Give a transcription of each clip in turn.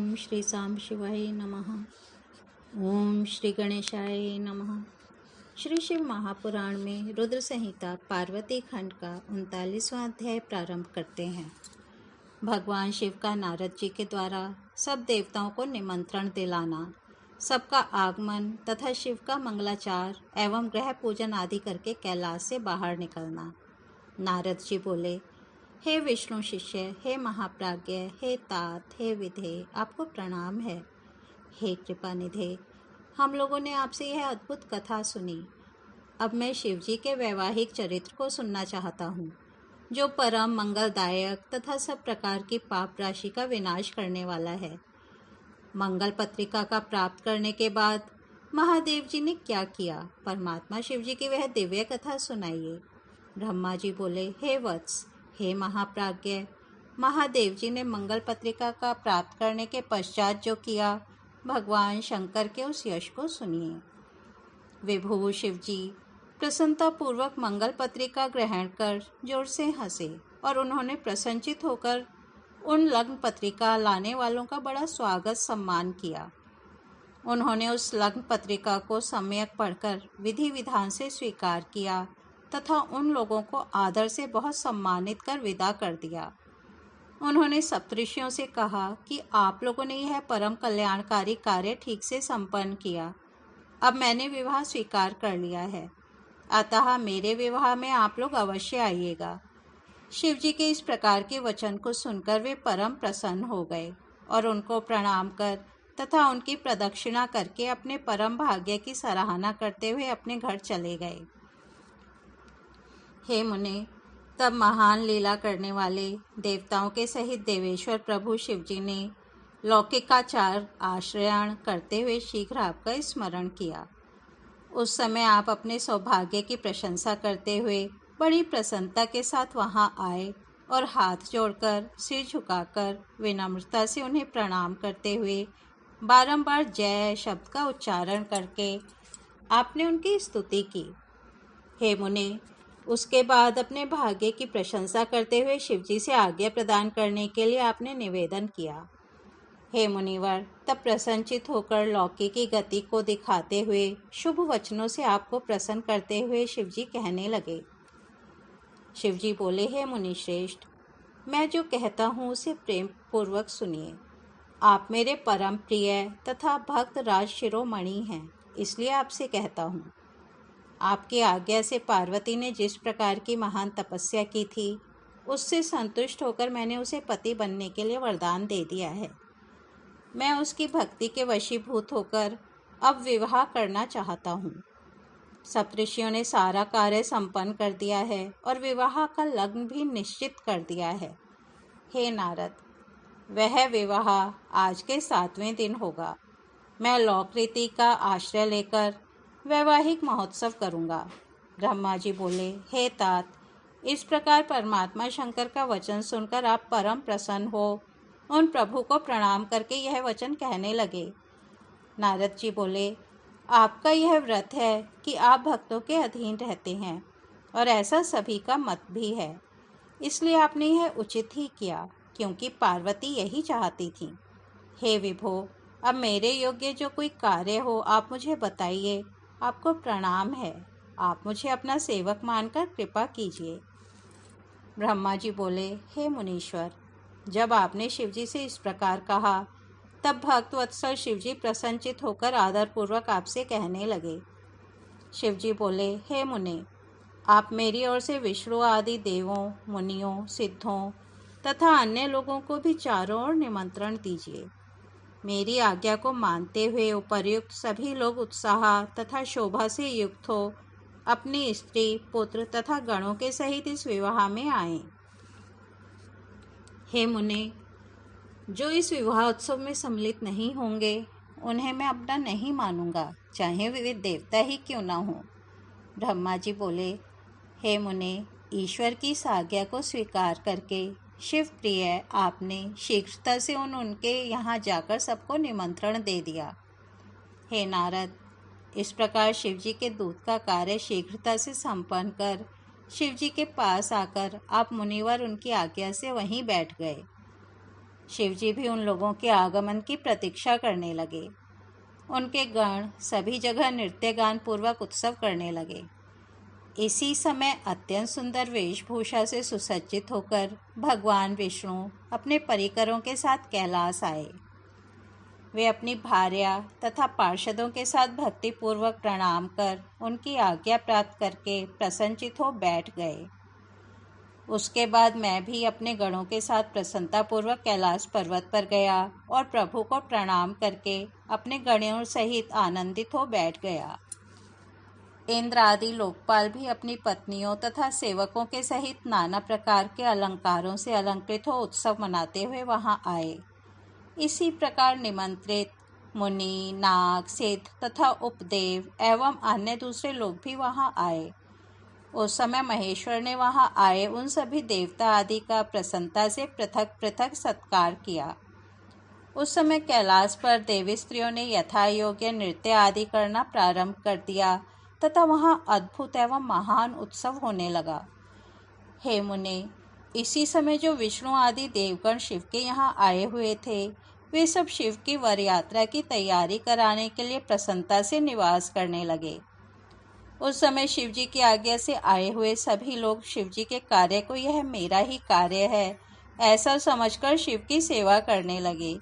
ओम श्री सांब शिवाय नमः। ओम श्री गणेशाय नमः। श्री शिव महापुराण में रुद्र संहिता पार्वती खंड का 39वां अध्याय प्रारंभ करते हैं। भगवान शिव का नारद जी के द्वारा सब देवताओं को निमंत्रण दिलाना, सबका आगमन तथा शिव का मंगलाचार एवं ग्रह पूजन आदि करके कैलाश से बाहर निकलना। नारद जी बोले, हे विष्णु शिष्य, हे महाप्राज्ञ, हे तात, हे विधे, आपको प्रणाम है। हे कृपा निधे, हम लोगों ने आपसे यह अद्भुत कथा सुनी। अब मैं शिव जी के वैवाहिक चरित्र को सुनना चाहता हूँ, जो परम मंगलदायक तथा सब प्रकार की पाप राशि का विनाश करने वाला है। मंगल पत्रिका का प्राप्त करने के बाद महादेव जी ने क्या किया, परमात्मा शिव जी की वह दिव्य कथा सुनाइए। ब्रह्मा जी बोले, हे वत्स, हे महाप्राज्ञ, महादेव जी ने मंगल पत्रिका का प्राप्त करने के पश्चात जो किया, भगवान शंकर के उस यश को सुनिए। विभु शिव जी प्रसन्नतापूर्वक मंगल पत्रिका ग्रहण कर जोर से हंसे और उन्होंने प्रसन्नचित होकर उन लग्न पत्रिका लाने वालों का बड़ा स्वागत सम्मान किया। उन्होंने उस लग्न पत्रिका को सम्यक पढ़कर विधि विधान से स्वीकार किया तथा उन लोगों को आदर से बहुत सम्मानित कर विदा कर दिया। उन्होंने सप्तऋषियों से कहा कि आप लोगों ने यह परम कल्याणकारी कार्य ठीक से संपन्न किया। अब मैंने विवाह स्वीकार कर लिया है, अतः मेरे विवाह में आप लोग अवश्य आइएगा। शिव जी के इस प्रकार के वचन को सुनकर वे परम प्रसन्न हो गए और उनको प्रणाम कर तथा उनकी प्रदक्षिणा करके अपने परम भाग्य की सराहना करते हुए अपने घर चले गए। हे मुने, तब महान लीला करने वाले देवताओं के सहित देवेश्वर प्रभु शिव जी ने लौकिकाचार आश्रयण करते हुए शीघ्र आपका स्मरण किया। उस समय आप अपने सौभाग्य की प्रशंसा करते हुए बड़ी प्रसन्नता के साथ वहां आए और हाथ जोड़कर सिर झुकाकर विनम्रता से उन्हें प्रणाम करते हुए बारंबार जय शब्द का उच्चारण करके आपने उनकी स्तुति की। हे मुने, उसके बाद अपने भाग्य की प्रशंसा करते हुए शिवजी से आज्ञा प्रदान करने के लिए आपने निवेदन किया। हे मुनिवर, तब प्रसन्नचित होकर लौकिक की गति को दिखाते हुए शुभ वचनों से आपको प्रसन्न करते हुए शिवजी कहने लगे। शिवजी बोले, हे मुनिश्रेष्ठ, मैं जो कहता हूँ उसे प्रेम पूर्वक सुनिए। आप मेरे परम प्रिय तथा भक्त राज शिरोमणि हैं, इसलिए आपसे कहता हूँ। आपकी आज्ञा से पार्वती ने जिस प्रकार की महान तपस्या की थी, उससे संतुष्ट होकर मैंने उसे पति बनने के लिए वरदान दे दिया है। मैं उसकी भक्ति के वशीभूत होकर अब विवाह करना चाहता हूँ। सप्तऋषियों ने सारा कार्य संपन्न कर दिया है और विवाह का लग्न भी निश्चित कर दिया है। हे नारद, वह विवाह आज के 7वें दिन होगा। मैं लोक रीति का आश्रय लेकर वैवाहिक महोत्सव करूँगा। ब्रह्मा जी बोले, हे तात, इस प्रकार परमात्मा शंकर का वचन सुनकर आप परम प्रसन्न हो उन प्रभु को प्रणाम करके यह वचन कहने लगे। नारद जी बोले, आपका यह व्रत है कि आप भक्तों के अधीन रहते हैं और ऐसा सभी का मत भी है, इसलिए आपने यह उचित ही किया, क्योंकि पार्वती यही चाहती थी। हे विभो, अब मेरे योग्य जो कोई कार्य हो आप मुझे बताइए। आपको प्रणाम है, आप मुझे अपना सेवक मानकर कृपा कीजिए। ब्रह्मा जी बोले, हे मुनीश्वर, जब आपने शिवजी से इस प्रकार कहा, तब भक्त वत्सल शिवजी प्रसन्नचित होकर आदरपूर्वक आपसे कहने लगे। शिवजी बोले, हे मुने, आप मेरी ओर से विष्णु आदि देवों, मुनियों, सिद्धों तथा अन्य लोगों को भी चारों ओर निमंत्रण दीजिए। मेरी आज्ञा को मानते हुए उपर्युक्त सभी लोग उत्साह तथा शोभा से युक्त हो अपनी स्त्री, पुत्र तथा गणों के सहित इस विवाह में आएं। हे मुने, जो इस विवाह उत्सव में सम्मिलित नहीं होंगे उन्हें मैं अपना नहीं मानूंगा, चाहे वे देवता ही क्यों न हो। ब्रह्मा जी बोले, हे मुने, ईश्वर की इस आज्ञा को स्वीकार करके शिव प्रिय आपने शीघ्रता से उनके यहाँ जाकर सबको निमंत्रण दे दिया। हे नारद, इस प्रकार शिवजी के दूत का कार्य शीघ्रता से संपन्न कर शिवजी के पास आकर आप मुनिवर उनकी आज्ञा से वहीं बैठ गए। शिवजी भी उन लोगों के आगमन की प्रतीक्षा करने लगे। उनके गण सभी जगह नृत्य गान पूर्वक उत्सव करने लगे। इसी समय अत्यंत सुंदर वेशभूषा से सुसज्जित होकर भगवान विष्णु अपने परिकरों के साथ कैलाश आए। वे अपनी भार्या तथा पार्षदों के साथ भक्तिपूर्वक प्रणाम कर उनकी आज्ञा प्राप्त करके प्रसन्नचित हो बैठ गए। उसके बाद मैं भी अपने गणों के साथ प्रसन्नतापूर्वक कैलाश पर्वत पर गया और प्रभु को प्रणाम करके अपने गणों सहित आनंदित हो बैठ गया। इंद्र आदि लोकपाल भी अपनी पत्नियों तथा सेवकों के सहित नाना प्रकार के अलंकारों से अलंकृत हो उत्सव मनाते हुए वहां आए। इसी प्रकार निमंत्रित मुनि, नाग, सिद्ध तथा उपदेव एवं अन्य दूसरे लोग भी वहां आए। उस समय महेश्वर ने वहां आए उन सभी देवता आदि का प्रसन्नता से पृथक पृथक सत्कार किया। उस समय कैलाश पर देवी स्त्रियों ने यथा योग्य नृत्य आदि करना प्रारंभ कर दिया तथा वहां अद्भुत एवं महान उत्सव होने लगा। हे मुने, इसी समय जो विष्णु आदि देवगण शिव के यहाँ आए हुए थे, वे सब शिव की वर यात्रा की तैयारी कराने के लिए प्रसन्नता से निवास करने लगे। उस समय शिवजी की आज्ञा से आए हुए सभी लोग शिवजी के कार्य को यह मेरा ही कार्य है ऐसा समझकर शिव की सेवा करने लगे।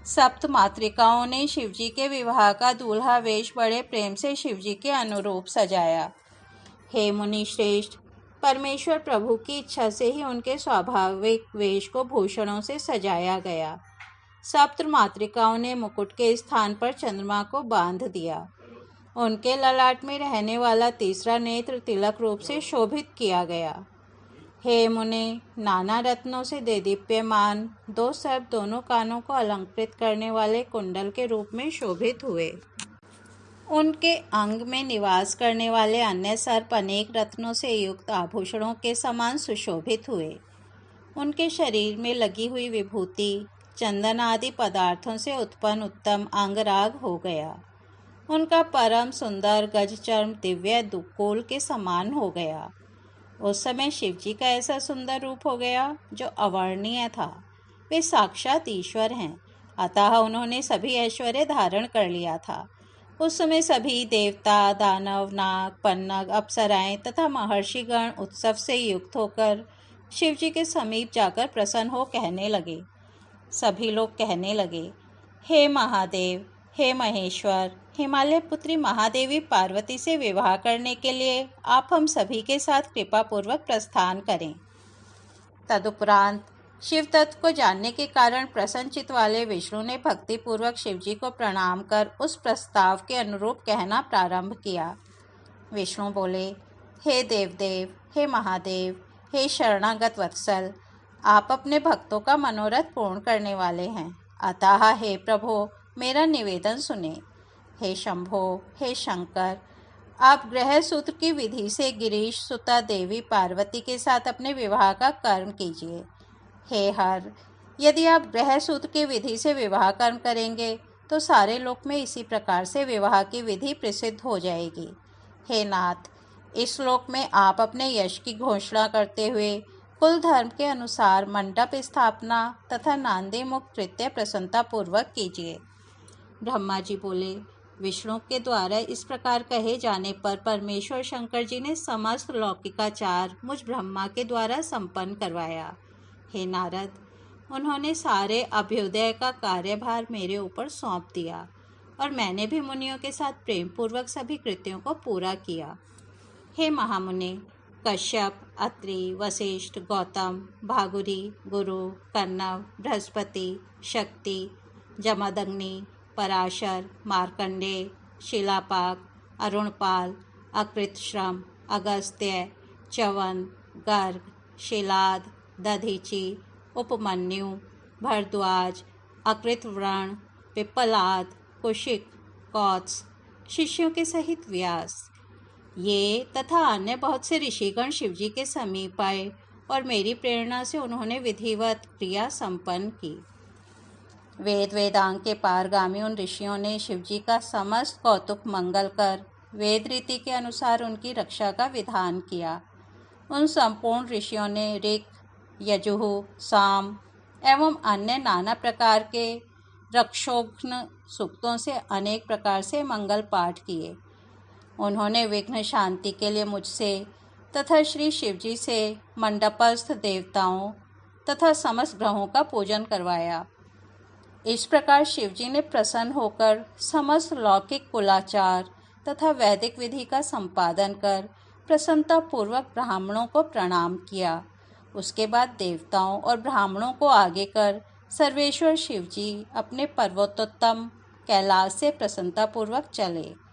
सप्त मातृकाओं ने शिवजी के विवाह का दूल्हा वेश बड़े प्रेम से शिवजी के अनुरूप सजाया। हे मुनि श्रेष्ठ, परमेश्वर प्रभु की इच्छा से ही उनके स्वाभाविक वेश को भूषणों से सजाया गया। सप्त मातृकाओं ने मुकुट के स्थान पर चंद्रमा को बांध दिया। उनके ललाट में रहने वाला तीसरा नेत्र तिलक रूप से शोभित किया गया। हे मुने, नाना रत्नों से देदीप्यमान दो सर्प दोनों कानों को अलंकृत करने वाले कुंडल के रूप में शोभित हुए। उनके अंग में निवास करने वाले अन्य सर्प अनेक रत्नों से युक्त आभूषणों के समान सुशोभित हुए। उनके शरीर में लगी हुई विभूति चंदन आदि पदार्थों से उत्पन्न उत्तम अंगराग हो गया। उनका परम सुंदर गजचर्म दिव्य दुकोल के समान हो गया। उस समय शिवजी का ऐसा सुंदर रूप हो गया जो अवर्णनीय था। वे साक्षात ईश्वर हैं, अतः उन्होंने सभी ऐश्वर्य धारण कर लिया था। उस समय सभी देवता, दानव, नाग, पन्नग, अप्सराएं तथा महर्षिगण उत्सव से युक्त होकर शिवजी के समीप जाकर प्रसन्न हो कहने लगे। सभी लोग कहने लगे, हे महादेव, हे महेश्वर, हिमालय पुत्री महादेवी पार्वती से विवाह करने के लिए आप हम सभी के साथ कृपा पूर्वक प्रस्थान करें। तदुपरांत शिव तत्व को जानने के कारण प्रसन्नचित वाले विष्णु ने भक्ति पूर्वक शिवजी को प्रणाम कर उस प्रस्ताव के अनुरूप कहना प्रारंभ किया। विष्णु बोले, हे देवदेव, हे महादेव, हे शरणागत वत्सल, आप अपने भक्तों का मनोरथ पूर्ण करने वाले हैं, अतः हे प्रभो मेरा निवेदन सुने। हे शंभो, हे शंकर, आप ग्रह सूत्र की विधि से गिरीश सुता देवी पार्वती के साथ अपने विवाह का कर्म कीजिए। हे हर, यदि आप ग्रह सूत्र की विधि से विवाह कर्म करेंगे तो सारे लोक में इसी प्रकार से विवाह की विधि प्रसिद्ध हो जाएगी। हे नाथ, इस श्लोक में आप अपने यश की घोषणा करते हुए कुल धर्म के अनुसार मंडप स्थापना तथा नांदी मुक्त नृत्य प्रसन्नता पूर्वक कीजिए। ब्रह्मा जी बोले, विष्णु के द्वारा इस प्रकार कहे जाने पर परमेश्वर शंकर जी ने समस्त लौकिकाचार मुझ ब्रह्मा के द्वारा संपन्न करवाया। हे नारद, उन्होंने सारे अभ्युदय का कार्यभार मेरे ऊपर सौंप दिया और मैंने भी मुनियों के साथ प्रेम पूर्वक सभी कृत्यों को पूरा किया। हे महामुनि, कश्यप, अत्रि, वशिष्ठ, गौतम, भागुरी, गुरु, कन्नव, बृहस्पति, शक्ति, जमदग्नि, पराशर, मार्कंडेय, शिलापाक, अरुणपाल, अकृतश्रम, अगस्त्य, च्यवन, गर्ग, शिलाद, दधीचि, उपमन्यु, भरद्वाज, अकृतव्रण, पिप्पलाद, कुशिक, कौत्स, शिष्यों के सहित व्यास, ये तथा अन्य बहुत से ऋषिगण शिवजी के समीप आए और मेरी प्रेरणा से उन्होंने विधिवत क्रिया संपन्न की। वेद वेदांग के पारगामी उन ऋषियों ने शिवजी का समस्त कौतुक मंगल कर वेद रीति के अनुसार उनकी रक्षा का विधान किया। उन संपूर्ण ऋषियों ने ऋक्, यजुः, साम, एवं अन्य नाना प्रकार के रक्षोघ्न सूक्तों से अनेक प्रकार से मंगल पाठ किए। उन्होंने विघ्न शांति के लिए मुझसे तथा श्री शिवजी से मंडपस्थ देवताओं तथा समस्त ग्रहों का पूजन करवाया। इस प्रकार शिवजी ने प्रसन्न होकर समस्त लौकिक कुलाचार तथा वैदिक विधि का संपादन कर प्रसन्नतापूर्वक ब्राह्मणों को प्रणाम किया। उसके बाद देवताओं और ब्राह्मणों को आगे कर सर्वेश्वर शिवजी अपने पर्वतोत्तम कैलाश से प्रसन्नतापूर्वक चले।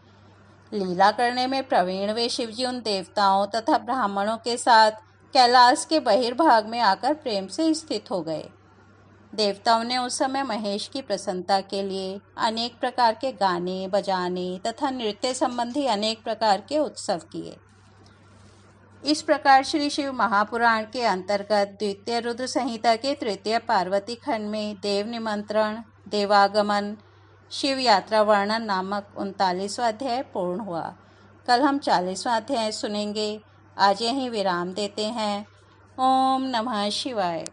लीला करने में प्रवीण वे शिवजी उन देवताओं तथा ब्राह्मणों के साथ कैलाश के बहिर्भाग में आकर प्रेम से स्थित हो गए। देवताओं ने उस समय महेश की प्रसन्नता के लिए अनेक प्रकार के गाने बजाने तथा नृत्य संबंधी अनेक प्रकार के उत्सव किए। इस प्रकार श्री शिव महापुराण के अंतर्गत द्वितीय रुद्र संहिता के तृतीय पार्वती खंड में देव निमंत्रण, देवागमन, शिव यात्रा वर्णन नामक 39वां अध्याय पूर्ण हुआ। कल हम 40वां अध्याय सुनेंगे। आज यहीं विराम देते हैं। ओम नमः शिवाय।